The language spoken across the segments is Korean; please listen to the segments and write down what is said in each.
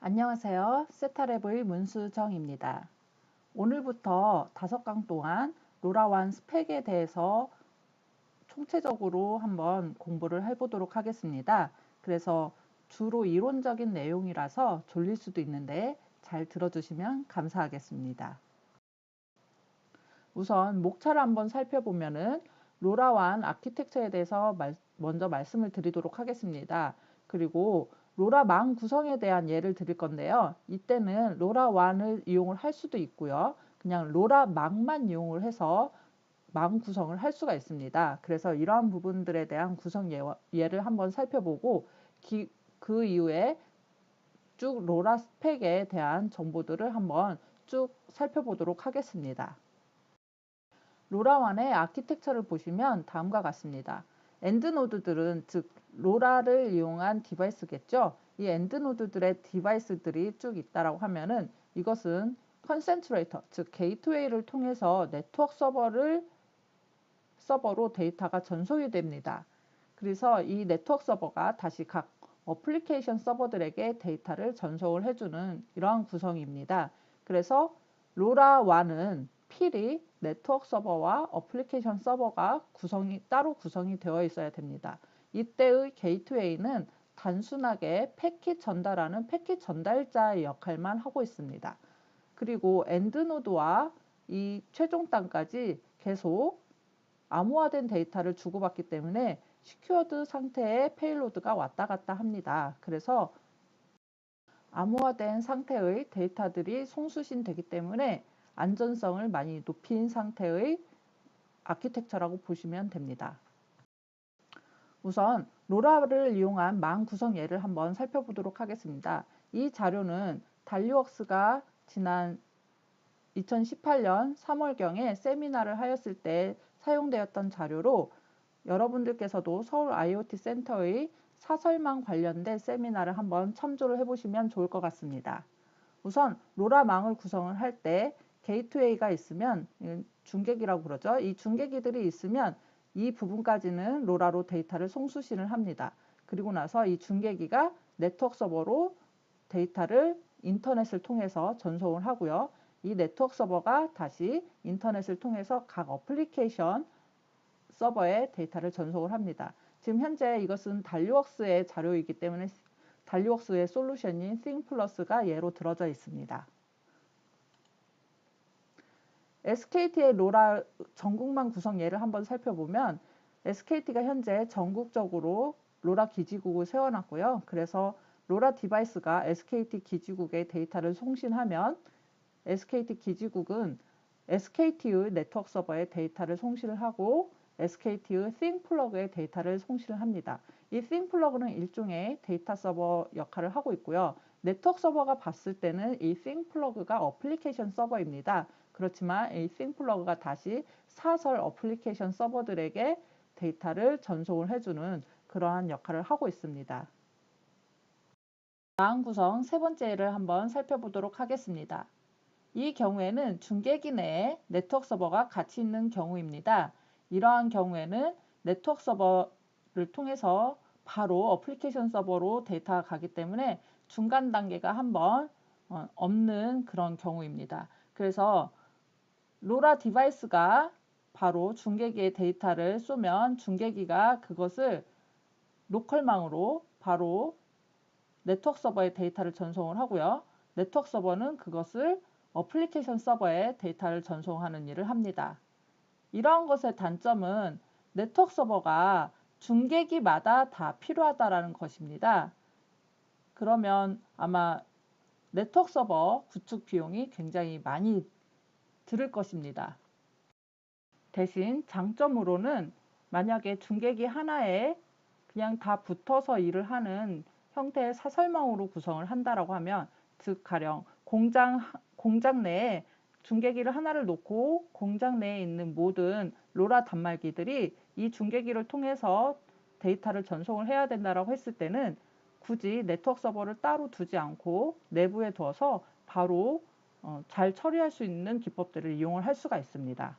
안녕하세요. 세타랩의 문수정입니다. 오늘부터 5강 동안 로라완 스펙에 대해서 총체적으로 한번 공부를 해보도록 하겠습니다. 그래서 주로 이론적인 내용이라서 졸릴 수도 있는데 잘 들어주시면 감사하겠습니다. 우선 목차를 한번 살펴보면은 로라완 아키텍처에 대해서 먼저 말씀을 드리도록 하겠습니다. 그리고 로라망 구성에 대한 예를 드릴 건데요. 이때는 로라완을 이용을 할 수도 있고요. 그냥 로라망만 이용을 해서 망 구성을 할 수가 있습니다. 그래서 이러한 부분들에 대한 구성 예를 한번 살펴보고 그 이후에 쭉 로라 스펙에 대한 정보들을 한번 쭉 살펴보도록 하겠습니다. 로라완의 아키텍처를 보시면 다음과 같습니다. 엔드노드들은 즉 로라를 이용한 디바이스겠죠. 이 엔드노드들의 디바이스들이 쭉 있다라고 하면은 이것은 컨센트레이터 즉 게이트웨이를 통해서 네트워크 서버로 데이터가 전송이 됩니다. 그래서 이 네트워크 서버가 다시 각 어플리케이션 서버들에게 데이터를 전송을 해주는 이러한 구성입니다. 그래서 로라완은 필히 네트워크 서버와 어플리케이션 서버가 따로 구성이 되어 있어야 됩니다. 이때의 게이트웨이는 단순하게 패킷 전달하는 패킷 전달자의 역할만 하고 있습니다. 그리고 엔드노드와 이 최종단까지 계속 암호화된 데이터를 주고받기 때문에 시큐어드 상태의 페일로드가 왔다 갔다 합니다. 그래서 암호화된 상태의 데이터들이 송수신되기 때문에 안전성을 많이 높인 상태의 아키텍처라고 보시면 됩니다. 우선 로라를 이용한 망 구성 예를 한번 살펴보도록 하겠습니다. 이 자료는 달리웍스가 지난 2018년 3월경에 세미나를 하였을 때 사용되었던 자료로 여러분들께서도 서울 IoT 센터의 사설망 관련된 세미나를 한번 참조를 해보시면 좋을 것 같습니다. 우선 로라망을 구성을 할 때 게이트웨이가 있으면 중계기라고 그러죠. 이 중계기들이 있으면 이 부분까지는 로라로 데이터를 송수신을 합니다. 그리고 나서 이 중계기가 네트워크 서버로 데이터를 인터넷을 통해서 전송을 하고요. 이 네트워크 서버가 다시 인터넷을 통해서 각 어플리케이션 서버에 데이터를 전송을 합니다. 지금 현재 이것은 달리웍스의 자료이기 때문에 달리웍스의 솔루션인 싱플러스가 예로 들어져 있습니다. SKT의 로라 전국망 구성 예를 한번 살펴보면 SKT가 현재 전국적으로 로라 기지국을 세워놨고요. 그래서 로라 디바이스가 SKT 기지국에 데이터를 송신하면 SKT 기지국은 SKT의 네트워크 서버에 데이터를 송신을 하고 SKT의 싱플러그에 데이터를 송신을 합니다. 이 싱플러그는 일종의 데이터 서버 역할을 하고 있고요. 네트워크 서버가 봤을 때는 이 싱플러그가 어플리케이션 서버입니다. 그렇지만 이 싱플러그가 다시 사설 어플리케이션 서버들에게 데이터를 전송을 해주는 그러한 역할을 하고 있습니다. 다음 구성 세 번째를 한번 살펴보도록 하겠습니다. 이 경우에는 중계기 내에 네트워크 서버가 같이 있는 경우입니다. 이러한 경우에는 네트워크 서버를 통해서 바로 어플리케이션 서버로 데이터가 가기 때문에 중간 단계가 한번 없는 그런 경우입니다. 그래서 로라 디바이스가 바로 중계기에 데이터를 쏘면 중계기가 그것을 로컬망으로 바로 네트워크 서버에 데이터를 전송을 하고요. 네트워크 서버는 그것을 어플리케이션 서버에 데이터를 전송하는 일을 합니다. 이러한 것의 단점은 네트워크 서버가 중계기마다 다 필요하다라는 것입니다. 그러면 아마 네트워크 서버 구축 비용이 굉장히 많이 들을 것입니다. 대신 장점으로는 만약에 중계기 하나에 그냥 다 붙어서 일을 하는 형태의 사설망으로 구성을 한다라고 하면 즉 가령 공장 내에 중계기를 하나를 놓고 공장 내에 있는 모든 로라 단말기들이 이 중계기를 통해서 데이터를 전송을 해야 된다라고 했을 때는 굳이 네트워크 서버를 따로 두지 않고 내부에 둬서 바로 잘 처리할 수 있는 기법들을 이용을 할 수가 있습니다.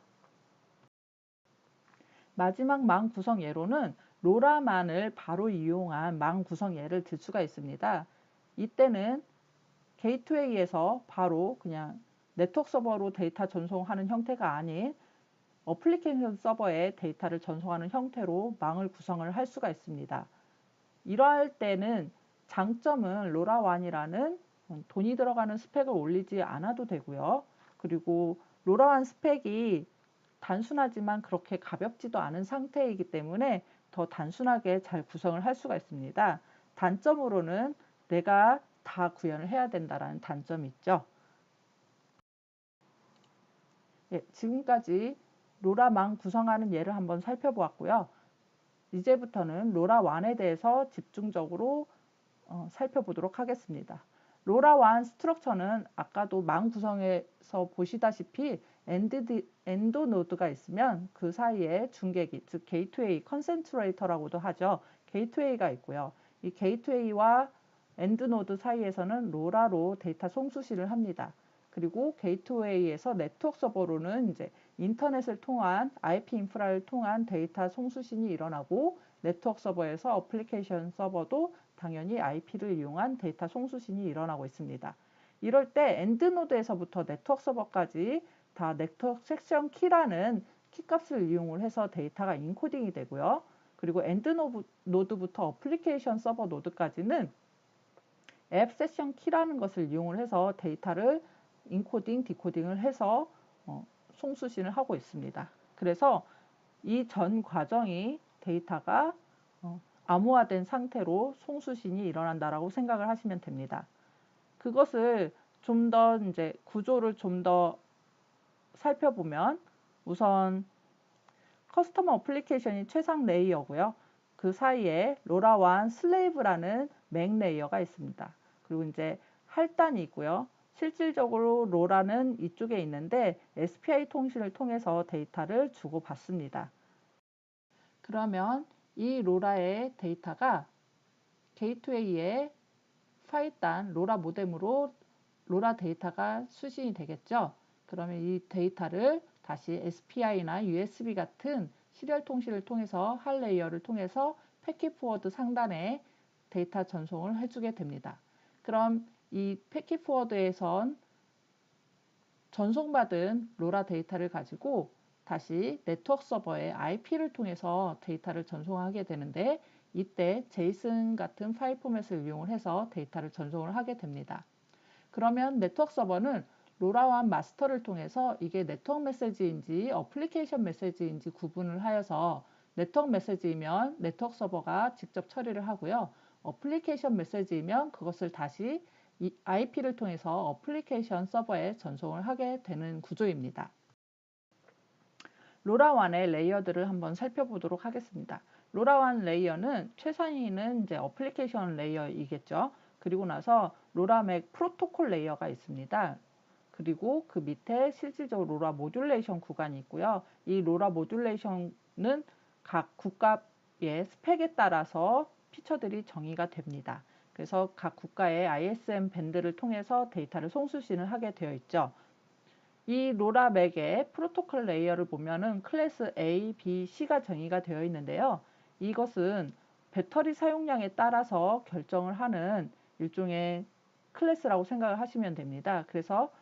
마지막 망 구성 예로는 로라만을 바로 이용한 망 구성 예를 들 수가 있습니다. 이때는 게이트웨이에서 바로 그냥 네트워크 서버로 데이터 전송하는 형태가 아닌 어플리케이션 서버에 데이터를 전송하는 형태로 망을 구성을 할 수가 있습니다. 이러할 때는 장점은 로라완이라는 돈이 들어가는 스펙을 올리지 않아도 되고요. 그리고 로라완 스펙이 단순하지만 그렇게 가볍지도 않은 상태이기 때문에 더 단순하게 잘 구성을 할 수가 있습니다. 단점으로는 내가 다 구현을 해야 된다는 단점이 있죠. 예, 지금까지 로라망 구성하는 예를 한번 살펴보았고요. 이제부터는 로라완에 대해서 집중적으로 살펴보도록 하겠습니다. 로라완 스트럭처는 아까도 망 구성에서 보시다시피 엔드 노드가 있으면 그 사이에 중계기, 즉 게이트웨이, 컨센트레이터라고도 하죠. 게이트웨이가 있고요. 이 게이트웨이와 엔드 노드 사이에서는 로라로 데이터 송수신을 합니다. 그리고 게이트웨이에서 네트워크 서버로는 이제 인터넷을 통한 IP 인프라를 통한 데이터 송수신이 일어나고 네트워크 서버에서 어플리케이션 서버도 당연히 IP를 이용한 데이터 송수신이 일어나고 있습니다. 이럴 때 엔드 노드에서부터 네트워크 서버까지 다 네트워크 섹션 키라는 키값을 이용을 해서 데이터가 인코딩이 되고요. 그리고 엔드 노드부터 어플리케이션 서버 노드까지는 앱 세션 키라는 것을 이용을 해서 데이터를 인코딩, 디코딩을 해서 송수신을 하고 있습니다. 그래서 이 전 과정이 데이터가 암호화된 상태로 송수신이 일어난다라고 생각을 하시면 됩니다. 그것을 좀 더 이제 구조를 좀 더 살펴보면 우선 커스터머 어플리케이션이 최상 레이어고요. 그 사이에 로라완 슬레이브라는 맥 레이어가 있습니다. 그리고 이제 할단이 있고요. 실질적으로 로라는 이쪽에 있는데 SPI 통신을 통해서 데이터를 주고받습니다. 그러면 이 로라의 데이터가 게이트웨이에 파이단 로라 모뎀으로 로라 데이터가 수신이 되겠죠. 그러면 이 데이터를 다시 SPI나 USB 같은 시리얼 통신을 통해서 할 레이어를 통해서 패킷 포워드 상단에 데이터 전송을 해주게 됩니다. 그럼 이 패킷 포워드에선 전송받은 로라 데이터를 가지고 다시 네트워크 서버에 IP를 통해서 데이터를 전송하게 되는데 이때 제이슨 같은 파일 포맷을 이용을 해서 데이터를 전송을 하게 됩니다. 그러면 네트워크 서버는 로라완 마스터를 통해서 이게 네트워크 메시지인지 어플리케이션 메시지인지 구분을 하여서 네트워크 메시지이면 네트워크 서버가 직접 처리를 하고요. 어플리케이션 메시지이면 그것을 다시 IP를 통해서 어플리케이션 서버에 전송을 하게 되는 구조입니다. 로라완의 레이어들을 한번 살펴보도록 하겠습니다. 로라완 레이어는 최상위는 이제 어플리케이션 레이어이겠죠. 그리고 나서 로라맥 프로토콜 레이어가 있습니다. 그리고 그 밑에 실질적으로 로라 모듈레이션 구간이 있고요. 이 로라 모듈레이션은 각 국가의 스펙에 따라서 피처들이 정의가 됩니다. 그래서 각 국가의 ISM 밴드를 통해서 데이터를 송수신을 하게 되어 있죠. 이 로라 맥의 프로토콜 레이어를 보면은 클래스 A, B, C가 정의가 되어 있는데요. 이것은 배터리 사용량에 따라서 결정을 하는 일종의 클래스라고 생각을 하시면 됩니다. 그래서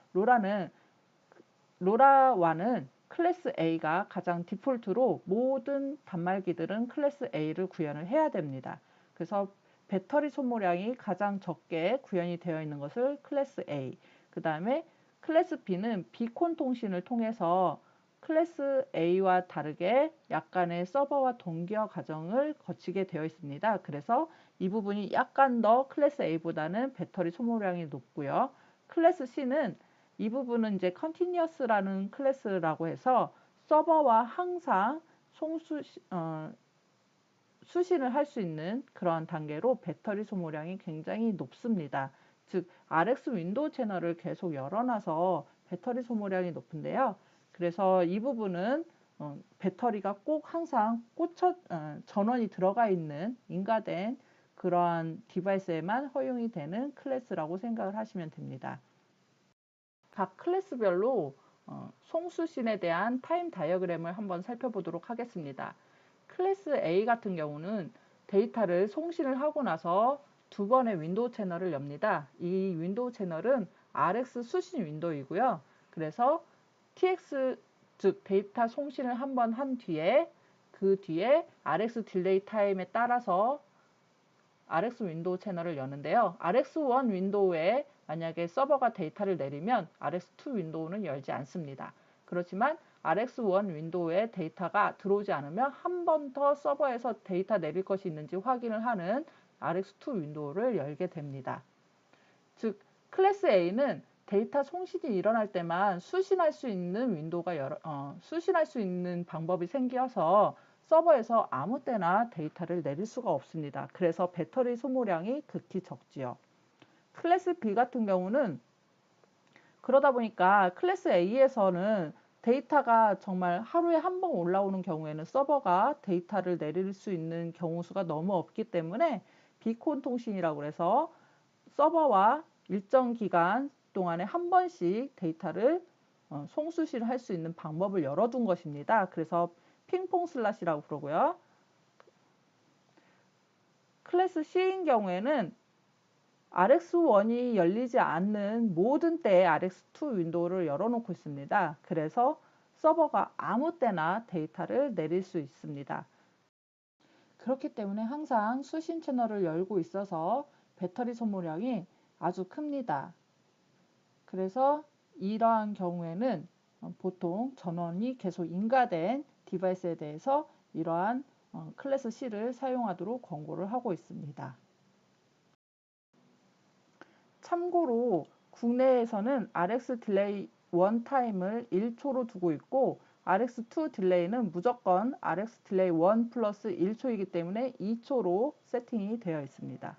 로라와는 클래스 A가 가장 디폴트로 모든 단말기들은 클래스 A를 구현을 해야 됩니다. 그래서 배터리 소모량이 가장 적게 구현이 되어 있는 것을 클래스 A, 그 다음에 클래스 B는 비콘 통신을 통해서 클래스 A와 다르게 약간의 서버와 동기화 과정을 거치게 되어 있습니다. 그래서 이 부분이 약간 더 클래스 A보다는 배터리 소모량이 높고요. 클래스 C는 이 부분은 이제 컨티니어스라는 클래스라고 해서 서버와 항상 수신을 할 수 있는 그런 단계로 배터리 소모량이 굉장히 높습니다. 즉 RX 윈도우 채널을 계속 열어놔서 배터리 소모량이 높은데요. 그래서 이 부분은 배터리가 꼭 항상 전원이 들어가 있는 인가된 그러한 디바이스에만 허용이 되는 클래스라고 생각을 하시면 됩니다. 각 클래스별로 송수신에 대한 타임 다이어그램을 한번 살펴보도록 하겠습니다. 클래스 A 같은 경우는 데이터를 송신을 하고 나서 두 번의 윈도우 채널을 엽니다. 이 윈도우 채널은 RX 수신 윈도우이고요. 그래서 TX 즉 데이터 송신을 한번 한 뒤에 그 뒤에 RX 딜레이 타임에 따라서 RX 윈도우 채널을 여는데요. RX1 윈도우에 만약에 서버가 데이터를 내리면 RX2 윈도우는 열지 않습니다. 그렇지만 RX1 윈도우에 데이터가 들어오지 않으면 한 번 더 서버에서 데이터 내릴 것이 있는지 확인을 하는 RX2 윈도우를 열게 됩니다. 즉 클래스 A는 데이터 송신이 일어날 때만 수신할 수 있는 수신할 수 있는 방법이 생겨서 서버에서 아무 때나 데이터를 내릴 수가 없습니다. 그래서 배터리 소모량이 극히 적지요. 클래스 B 같은 경우는 그러다 보니까 클래스 A에서는 데이터가 정말 하루에 한 번 올라오는 경우에는 서버가 데이터를 내릴 수 있는 경우 수가 너무 없기 때문에 비콘 통신이라고 해서 서버와 일정 기간 동안에 한 번씩 데이터를 송수시를 할 수 있는 방법을 열어둔 것입니다. 그래서 핑퐁 슬롯이라고 부르고요. 클래스 C인 경우에는 RX1이 열리지 않는 모든 때에 RX2 윈도우를 열어놓고 있습니다. 그래서 서버가 아무 때나 데이터를 내릴 수 있습니다. 그렇기 때문에 항상 수신 채널을 열고 있어서 배터리 소모량이 아주 큽니다. 그래서 이러한 경우에는 보통 전원이 계속 인가된 디바이스에 대해서 이러한 클래스 C를 사용하도록 권고를 하고 있습니다. 참고로 국내에서는 RX 딜레이 1 타임을 1초로 두고 있고 RX2 딜레이는 무조건 RX 딜레이 1 플러스 1초이기 때문에 2초로 세팅이 되어 있습니다.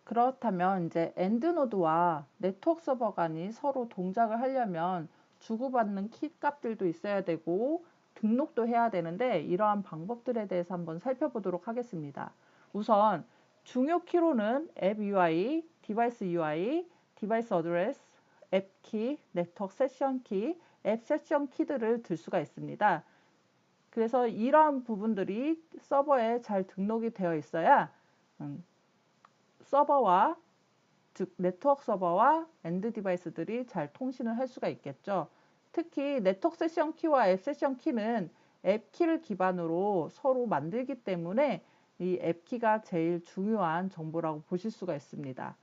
그렇다면 이제 엔드노드와 네트워크 서버 간이 서로 동작을 하려면 주고받는 키 값들도 있어야 되고 등록도 해야 되는데 이러한 방법들에 대해서 한번 살펴보도록 하겠습니다. 우선 중요 키로는 앱 UI, 디바이스 UI, 디바이스 어드레스, 앱 키, 네트워크 세션 키, 앱 세션 키들을 들 수가 있습니다. 그래서 이러한 부분들이 서버에 잘 등록이 되어 있어야 서버와 즉 네트워크 서버와 엔드 디바이스들이 잘 통신을 할 수가 있겠죠. 특히 네트워크 세션 키와 앱 세션 키는 앱 키를 기반으로 서로 만들기 때문에 이 앱 키가 제일 중요한 정보라고 보실 수가 있습니다.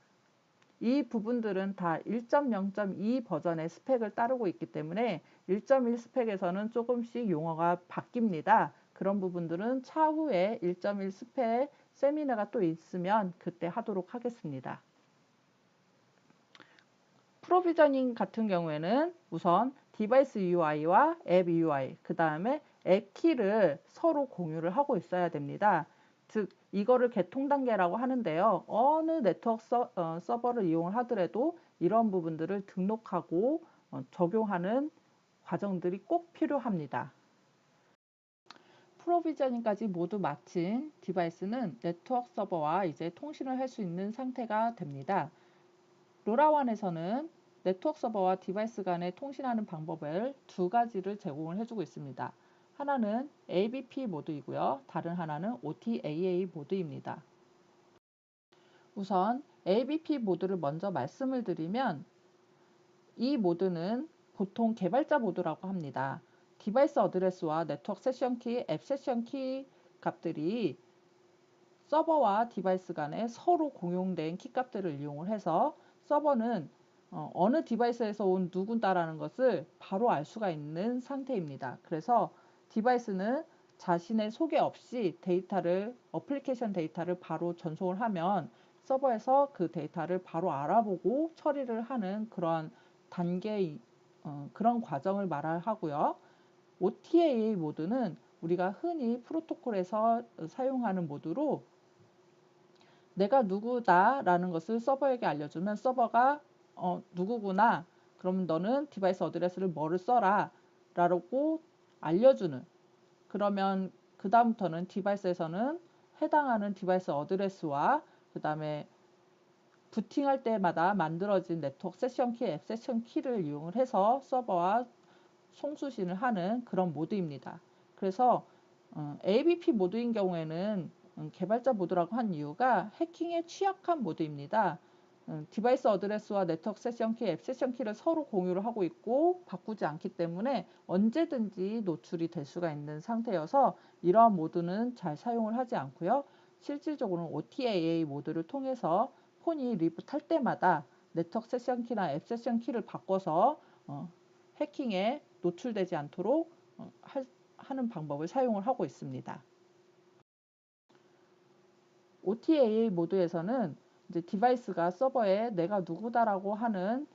이 부분들은 다 1.0.2 버전의 스펙을 따르고 있기 때문에 1.1 스펙에서는 조금씩 용어가 바뀝니다. 그런 부분들은 차후에 1.1 스펙 세미나가 또 있으면 그때 하도록 하겠습니다. 프로비저닝 같은 경우에는 우선 디바이스 UI와 앱 UI, 그 다음에 앱 키를 서로 공유를 하고 있어야 됩니다. 즉 이거를 개통 단계라고 하는데요. 어느 네트워크 서버를 이용을 하더라도 이런 부분들을 등록하고 적용하는 과정들이 꼭 필요합니다. 프로비저닝까지 모두 마친 디바이스는 네트워크 서버와 이제 통신을 할 수 있는 상태가 됩니다. 로라완에서는 네트워크 서버와 디바이스 간에 통신하는 방법을 두 가지를 제공을 해주고 있습니다. 하나는 ABP 모드이고요. 다른 하나는 OTAA 모드입니다. 우선 ABP 모드를 먼저 말씀을 드리면 이 모드는 보통 개발자 모드라고 합니다. 디바이스 어드레스와 네트워크 세션 키, 앱 세션 키 값들이 서버와 디바이스 간에 서로 공용된 키 값들을 이용을 해서 서버는 어느 디바이스에서 온 누구다라는 것을 바로 알 수가 있는 상태입니다. 그래서 디바이스는 자신의 소개 없이 어플리케이션 데이터를 바로 전송을 하면 서버에서 그 데이터를 바로 알아보고 처리를 하는 그런 그런 과정을 말하고요. OTA 모드는 우리가 흔히 프로토콜에서 사용하는 모드로 내가 누구다라는 것을 서버에게 알려주면 서버가 누구구나. 그럼 너는 디바이스 어드레스를 뭐를 써라 라고 알려주는. 그러면 그 다음부터는 디바이스에서는 해당하는 디바이스 어드레스와 그 다음에 부팅할 때마다 만들어진 네트워크 세션 키, 앱 세션 키를 이용을 해서 서버와 송수신을 하는 그런 모드입니다. 그래서 ABP 모드인 경우에는 개발자 모드라고 한 이유가 해킹에 취약한 모드입니다. 디바이스 어드레스와 네트워크 세션 키, 앱 세션 키를 서로 공유를 하고 있고 바꾸지 않기 때문에 언제든지 노출이 될 수가 있는 상태여서 이러한 모드는 잘 사용을 하지 않고요. 실질적으로는 OTAA 모드를 통해서 폰이 리부트할 때마다 네트워크 세션 키나 앱 세션 키를 바꿔서 해킹에 노출되지 않도록 하는 방법을 사용을 하고 있습니다. OTA 모드에서는 이제 디바이스가 서버에 내가 누구다라고 하는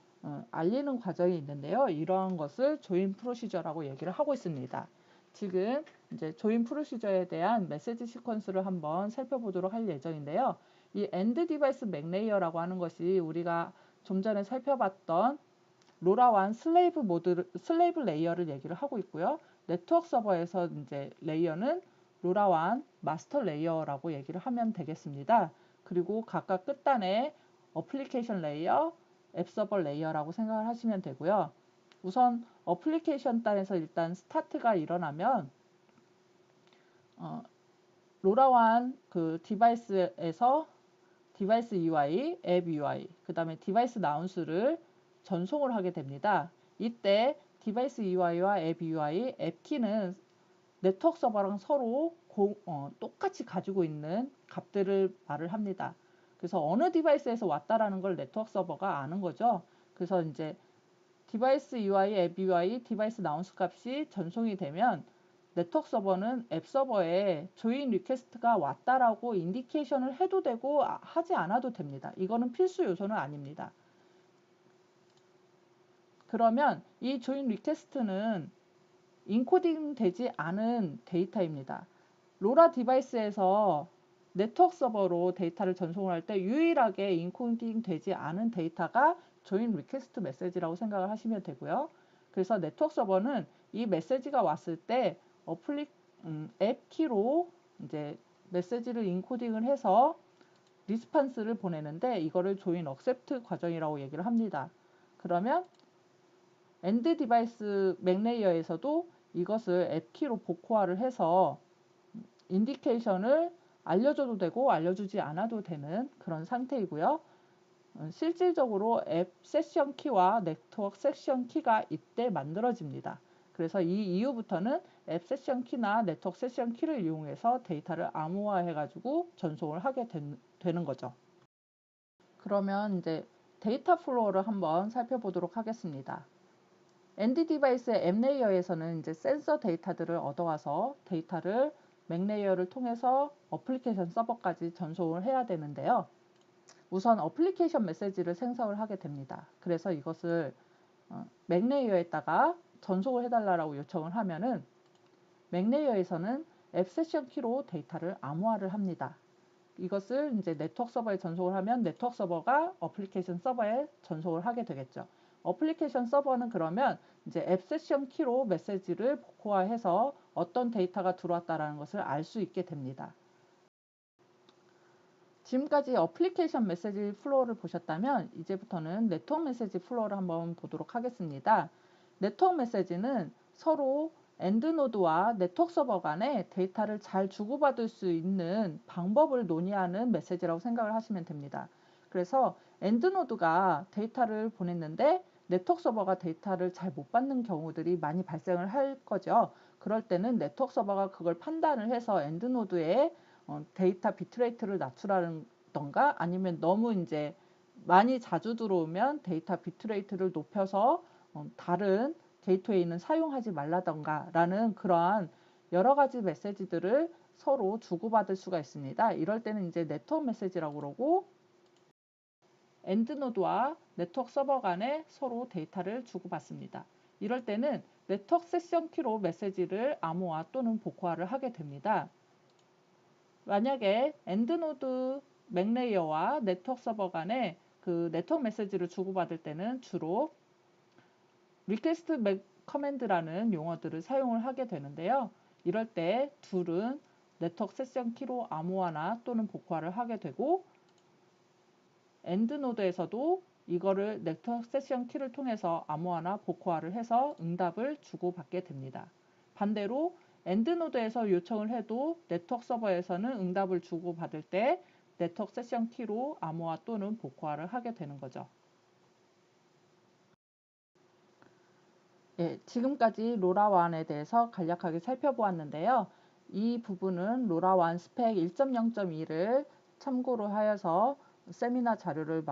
알리는 과정이 있는데요. 이러한 것을 조인 프로시저라고 얘기를 하고 있습니다. 지금 이제 조인 프로시저에 대한 메시지 시퀀스를 한번 살펴보도록 할 예정인데요. 이 엔드 디바이스 맥 레이어라고 하는 것이 우리가 좀 전에 살펴봤던 로라완 슬레이브 레이어를 얘기를 하고 있고요. 네트워크 서버에서 이제 레이어는 로라완 마스터 레이어라고 얘기를 하면 되겠습니다. 그리고 각각 끝단에 어플리케이션 레이어, 앱 서버 레이어라고 생각을 하시면 되고요. 우선 어플리케이션 단에서 일단 스타트가 일어나면 로라완 그 디바이스에서 디바이스 UI, 앱 UI, 그 다음에 디바이스 나운스를 전송을 하게 됩니다. 이때 디바이스 UI와 앱 UI, 앱 키는 네트워크 서버랑 서로 똑같이 가지고 있는 값들을 말을 합니다. 그래서 어느 디바이스에서 왔다라는 걸 네트워크 서버가 아는 거죠. 그래서 이제 디바이스 UI, 앱 UI, 디바이스 나운스 값이 전송이 되면 네트워크 서버는 앱 서버에 조인 리퀘스트가 왔다라고 인디케이션을 해도 되고 하지 않아도 됩니다. 이거는 필수 요소는 아닙니다. 그러면 이 조인 리퀘스트는 인코딩 되지 않은 데이터입니다. 로라 디바이스에서 네트워크 서버로 데이터를 전송을 할 때 유일하게 인코딩 되지 않은 데이터가 조인 리퀘스트 메시지라고 생각을 하시면 되고요. 그래서 네트워크 서버는 이 메시지가 왔을 때 앱 키로 이제 메시지를 인코딩을 해서 리스판스를 보내는데 이거를 조인 억셉트 과정이라고 얘기를 합니다. 그러면 엔드 디바이스 맥 레이어에서도 이것을 앱 키로 복호화를 해서 인디케이션을 알려줘도 되고 알려주지 않아도 되는 그런 상태이고요. 실질적으로 앱 세션 키와 네트워크 세션 키가 이때 만들어집니다. 그래서 이 이후부터는 앱 세션 키나 네트워크 세션 키를 이용해서 데이터를 암호화해가지고 전송을 하게 되는 거죠. 그러면 이제 데이터 플로우를 한번 살펴보도록 하겠습니다. 엔드 디바이스의 앱 레이어에서는 이제 센서 데이터들을 얻어와서 데이터를 맥 레이어를 통해서 어플리케이션 서버까지 전송을 해야 되는데요. 우선 어플리케이션 메시지를 생성을 하게 됩니다. 그래서 이것을 맥 레이어에다가 전송을 해달라고 요청을 하면은 맥 레이어에서는 앱 세션 키로 데이터를 암호화를 합니다. 이것을 이제 네트워크 서버에 전송을 하면 네트워크 서버가 어플리케이션 서버에 전송을 하게 되겠죠. 어플리케이션 서버는 그러면 이제 앱 세션 키로 메시지를 복호화해서 어떤 데이터가 들어왔다라는 것을 알 수 있게 됩니다. 지금까지 어플리케이션 메시지 플로우를 보셨다면 이제부터는 네트워크 메시지 플로우를 한번 보도록 하겠습니다. 네트워크 메시지는 서로 엔드 노드와 네트워크 서버 간에 데이터를 잘 주고받을 수 있는 방법을 논의하는 메시지라고 생각을 하시면 됩니다. 그래서 엔드 노드가 데이터를 보냈는데 네트워크 서버가 데이터를 잘 못 받는 경우들이 많이 발생을 할 거죠. 그럴 때는 네트워크 서버가 그걸 판단을 해서 엔드 노드에 데이터 비트레이트를 낮추라던가 아니면 너무 이제 많이 자주 들어오면 데이터 비트레이트를 높여서 다른 게이트웨이는 사용하지 말라던가 라는 그러한 여러 가지 메시지들을 서로 주고받을 수가 있습니다. 이럴 때는 이제 네트워크 메시지라고 그러고 엔드 노드와 네트워크 서버 간에 서로 데이터를 주고받습니다. 이럴 때는 네트워크 세션 키로 메시지를 암호화 또는 복호화를 하게 됩니다. 만약에 엔드 노드 맥 레이어와 네트워크 서버 간에 그 네트워크 메시지를 주고받을 때는 주로 리퀘스트 맥 커맨드라는 용어들을 사용을 하게 되는데요. 이럴 때 둘은 네트워크 세션 키로 암호화나 또는 복호화를 하게 되고 엔드 노드에서도 이거를 네트워크 세션 키를 통해서 암호화나 복호화를 해서 응답을 주고받게 됩니다. 반대로 엔드노드에서 요청을 해도 네트워크 서버에서는 응답을 주고받을 때 네트워크 세션 키로 암호화 또는 복호화를 하게 되는 거죠. 예, 지금까지 로라완에 대해서 간략하게 살펴보았는데요. 이 부분은 로라완 스펙 1.0.2를 참고로 하여서 세미나 자료를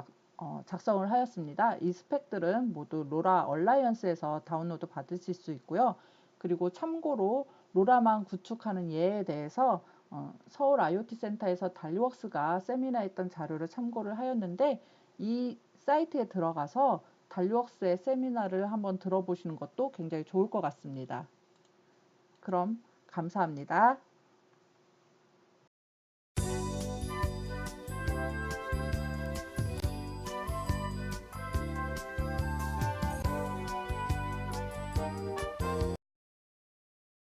작성을 하였습니다. 이 스펙들은 모두 로라 얼라이언스에서 다운로드 받으실 수 있고요. 그리고 참고로 로라만 구축하는 예에 대해서 서울 IoT 센터에서 달리웍스가 세미나했던 자료를 참고를 하였는데 이 사이트에 들어가서 달리웍스의 세미나를 한번 들어보시는 것도 굉장히 좋을 것 같습니다. 그럼 감사합니다.